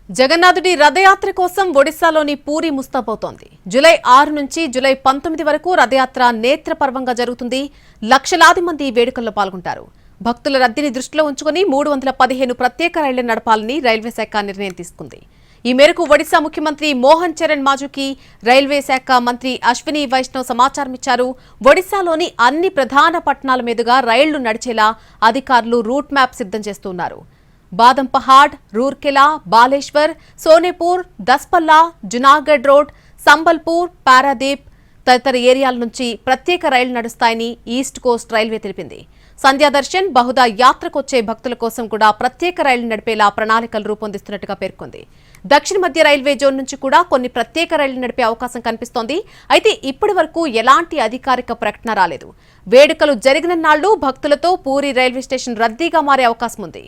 జగన్నాథుడి రథయాత్ర కోసం ఒడిశాలోని పూరి ముస్తాబవుతోంది. జూలై 6 నుంచి జూలై 19 వరకు రథయాత్ర నేత్రపర్వంగా జరుగుతుంది. లక్షలాది మంది ఈ వేడుకల్లో పాల్గొంటారు. భక్తుల రద్దీని దృష్టిలో ఉంచుకుని 315 ప్రత్యేక రైళ్లు నడపాలని రైల్వే శాఖ నిర్ణయం తీసుకుంది. ఈ మేరకు ఒడిశా ముఖ్యమంత్రి మోహన్ చరణ్ మాజుకి రైల్వే శాఖ మంత్రి అశ్విని వైష్ణవ్ సమాచారం ఇచ్చారు. ఒడిశాలోని అన్ని ప్రధాన పట్టణాల మీదుగా రైళ్లు నడిచేలా అధికారులు రూట్ మ్యాప్ సిద్ధం చేస్తున్నారు. బాదం పహాడ్, రూర్కెలా, బాలేశ్వర్, సోనేపూర్, దస్పల్లా, జునాగఢ్ రోడ్, సంబల్పూర్, పారాదీప్ తదితర ఏరియాల నుంచి ప్రత్యేక రైళ్లు నడుస్తాయని ఈస్ట్ కోస్ట్ రైల్వే తెలిపింది. సంధ్యాదర్శన్, బహుదా యాత్రకొచ్చే భక్తుల కోసం కూడా ప్రత్యేక రైళ్లు నడిపేలా ప్రణాళికలు రూపొందిస్తున్నట్టుగా పేర్కొంది. దక్షిణ మధ్య రైల్వే జోన్ నుంచి కూడా కొన్ని ప్రత్యేక రైళ్లు నడిపే అవకాశం కనిపిస్తోంది. అయితే ఇప్పటి వరకు ఎలాంటి అధికారిక ప్రకటన రాలేదు. వేడుకలు జరిగిన నాళ్లు భక్తులతో పూరి రైల్వే స్టేషన్ రద్దీగా మారే అవకాశం ఉంది.